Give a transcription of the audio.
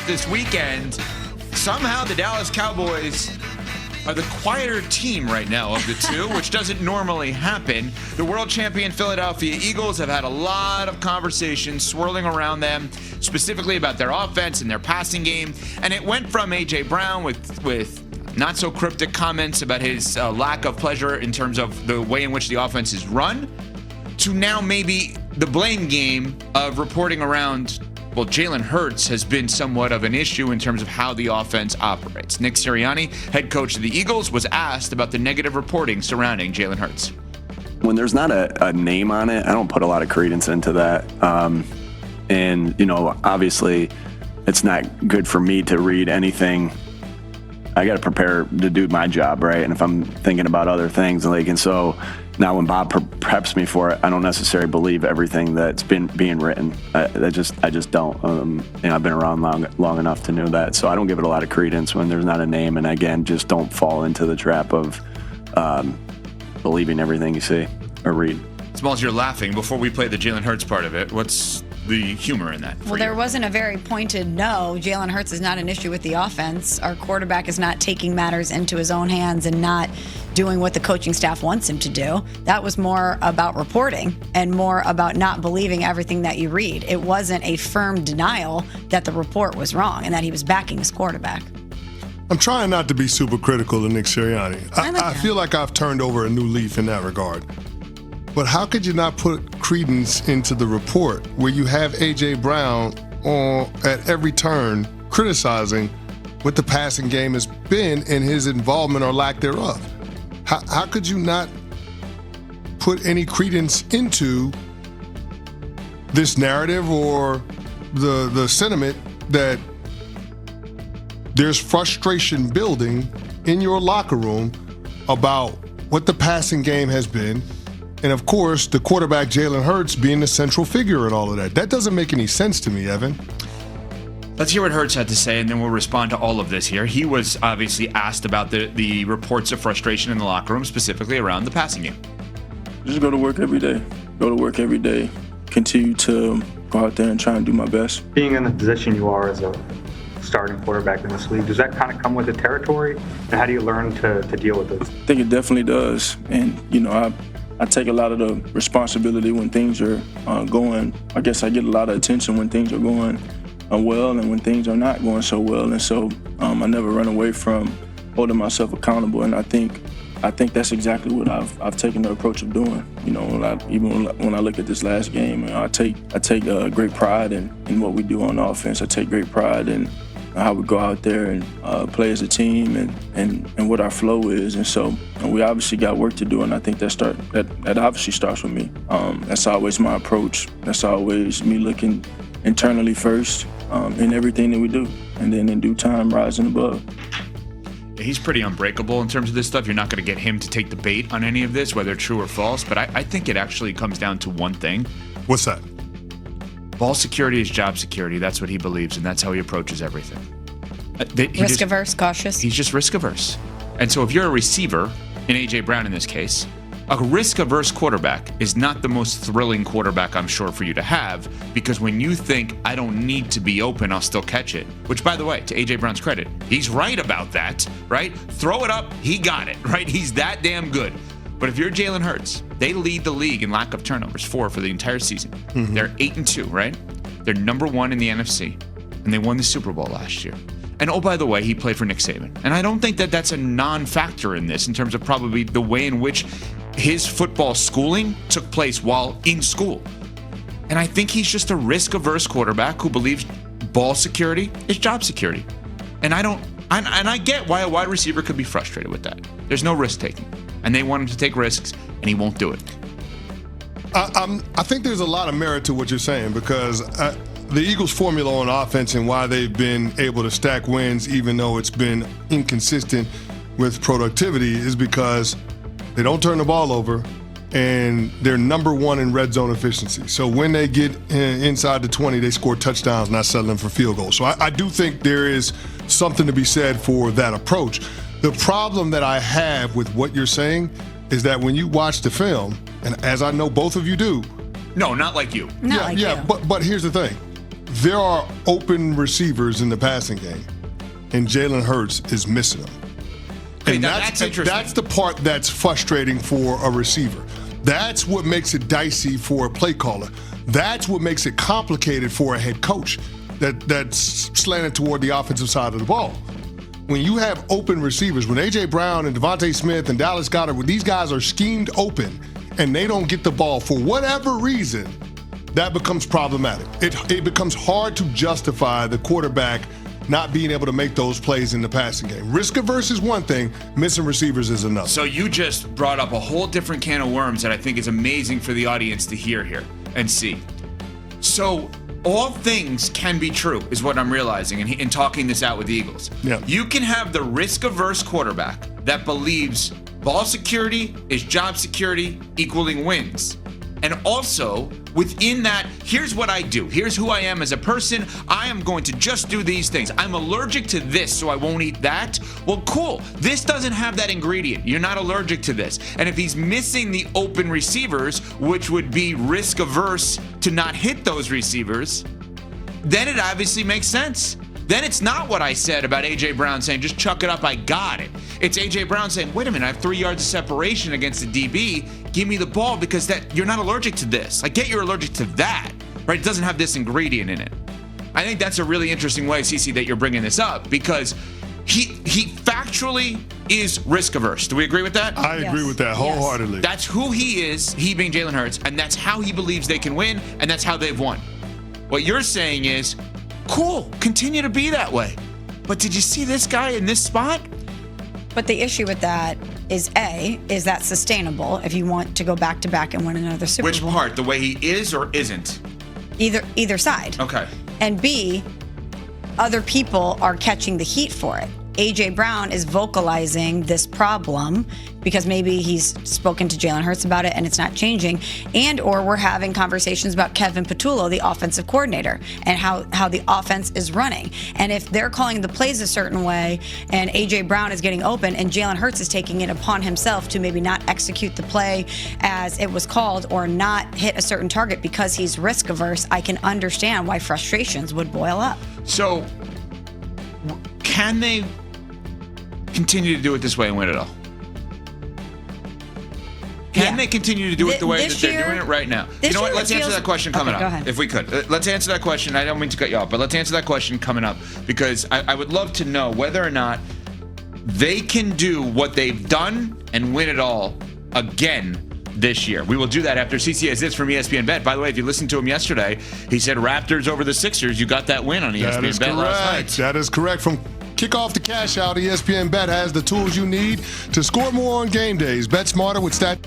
off this weekend. Somehow the Dallas Cowboys are the quieter team right now of the two, which doesn't normally happen. The world champion Philadelphia Eagles have had a lot of conversations swirling around them, specifically about their offense and their passing game. And it went from A.J. Brown with not so cryptic comments about his lack of pleasure in terms of the way in which the offense is run, to now maybe the blame game of reporting around, well, Jalen Hurts has been somewhat of an issue in terms of how the offense operates. Nick Sirianni, head coach of the Eagles, was asked about the negative reporting surrounding Jalen Hurts. When there's not a name on it, I don't put a lot of credence into that. And, you know, obviously it's not good for me to read anything. I got to prepare to do my job, right? And if I'm thinking about other things, and so now when Bob preps me for it, I don't necessarily believe everything that's been being written. I just don't. I've been around long enough to know that, so I don't give it a lot of credence when there's not a name. And again, just don't fall into the trap of believing everything you see or read. Smalls, you're laughing. Before we play the Jalen Hurts part of it, what's the humor in that? Well, there wasn't a very pointed no. Jalen Hurts is not an issue with the offense. Our quarterback is not taking matters into his own hands and not doing what the coaching staff wants him to do. That was more about reporting and more about not believing everything that you read. It wasn't a firm denial that the report was wrong and that he was backing his quarterback. I'm trying not to be super critical of Nick Sirianni. I feel like I've turned over a new leaf in that regard. But how could you not put credence into the report where you have A.J. Brown at every turn criticizing what the passing game has been and his involvement or lack thereof? How could you not put any credence into this narrative or the sentiment that there's frustration building in your locker room about what the passing game has been? And, of course, the quarterback, Jalen Hurts, being the central figure in all of that. That doesn't make any sense to me, Evan. Let's hear what Hurts had to say, and then we'll respond to all of this here. He was obviously asked about the reports of frustration in the locker room, specifically around the passing game. Just go to work every day. Go to work every day. Continue to go out there and try and do my best. Being in the position you are as a starting quarterback in this league, does that kind of come with the territory? And how do you learn to deal with it? I think it definitely does. And, you know, I take a lot of the responsibility when things are going. I guess I get a lot of attention when things are going well and when things are not going so well. And so I never run away from holding myself accountable. And I think that's exactly what I've taken the approach of doing. You know, when I look at this last game, I take great pride in what we do on offense. I take great pride in how we go out there and play as a team and what our flow is. And so we obviously got work to do, and I think that obviously starts with me. That's always my approach. That's always me looking internally first in everything that we do, and then in due time rising above. He's pretty unbreakable in terms of this stuff. You're not going to get him to take the bait on any of this, whether true or false. But I think it actually comes down to one thing. What's that? Ball security is job security. That's what he believes, and that's how he approaches everything. Risk-averse, cautious. He's just risk-averse. And so if you're a receiver, in A.J. Brown in this case, a risk-averse quarterback is not the most thrilling quarterback, I'm sure, for you to have, because when you think, I don't need to be open, I'll still catch it, which, by the way, to A.J. Brown's credit, he's right about that, right? Throw it up, he got it, right? He's that damn good. But if you're Jalen Hurts, they lead the league in lack of turnovers, 4 for the entire season. Mm-hmm. They're 8-2, right? They're number 1 in the NFC, and they won the Super Bowl last year. And oh, by the way, he played for Nick Saban. And I don't think that that's a non-factor in this in terms of probably the way in which his football schooling took place while in school. And I think he's just a risk-averse quarterback who believes ball security is job security. And I get why a wide receiver could be frustrated with that. There's no risk-taking. And they want him to take risks, and he won't do it. I think there's a lot of merit to what you're saying, because the Eagles' formula on offense and why they've been able to stack wins even though it's been inconsistent with productivity is because they don't turn the ball over and they're number 1 in red zone efficiency. So when they get inside the 20, they score touchdowns, not settling for field goals. So I do think there is something to be said for that approach. The problem that I have with what you're saying is that when you watch the film, and as I know both of you do. No, not like you. Not like you. But here's the thing. there are open receivers in the passing game, and Jalen Hurts is missing them. Okay, that's interesting. That's the part that's frustrating for a receiver. That's what makes it dicey for a play caller. That's what makes it complicated for a head coach that's slanted toward the offensive side of the ball. When you have open receivers, when A.J. Brown and Devontae Smith and Dallas Goedert, when these guys are schemed open and they don't get the ball for whatever reason, that becomes problematic. It becomes hard to justify the quarterback not being able to make those plays in the passing game. Risk averse is one thing, missing receivers is another. So you just brought up a whole different can of worms that I think is amazing for the audience to hear here and see. So all things can be true is what I'm realizing in talking this out with the Eagles. Yeah. You can have the risk-averse quarterback that believes ball security is job security equaling wins. And also, within that, here's what I do. Here's who I am as a person. I am going to just do these things. I'm allergic to this, so I won't eat that. Well, cool. This doesn't have that ingredient. You're not allergic to this. And if he's missing the open receivers, which would be risk averse to not hit those receivers, then it obviously makes sense. Then it's not what I said about A.J. Brown saying, just chuck it up, I got it. It's A.J. Brown saying, wait a minute, I have 3 yards of separation against the DB. Give me the ball because that you're not allergic to this. I get you're allergic to that, right? It doesn't have this ingredient in it. I think that's a really interesting way, CeCe, that you're bringing this up because he factually is risk averse. Do we agree with that? I agree with that wholeheartedly. That's who he is, he being Jalen Hurts, and that's how he believes they can win, and that's how they've won. What you're saying is, cool, continue to be that way. But did you see this guy in this spot? But the issue with that is is that sustainable if you want to go back to back and win another Super Bowl? Which part? The way he is or isn't? Either side. Okay. And B, other people are catching the heat for it. A.J. Brown is vocalizing this problem because maybe he's spoken to Jalen Hurts about it and it's not changing, and or we're having conversations about Kevin Patullo, the offensive coordinator, and how the offense is running. And if they're calling the plays a certain way and A.J. Brown is getting open and Jalen Hurts is taking it upon himself to maybe not execute the play as it was called or not hit a certain target because he's risk averse, I can understand why frustrations would boil up. So, can they continue to do it this way and win it all? Can they continue to do it the way that they're doing it right now? You know what? Let's answer that question coming up. Go ahead. If we could. Let's answer that question. I don't mean to cut you off, but let's answer that question coming up because I would love to know whether or not they can do what they've done and win it all again this year. We will do that after CeCe has this from ESPN Bet. By the way, if you listened to him yesterday, he said Raptors over the Sixers. You got that win on ESPN Bet last night. That is correct. From kickoff to cash out, ESPN Bet has the tools you need to score more on game days. Bet smarter with stat.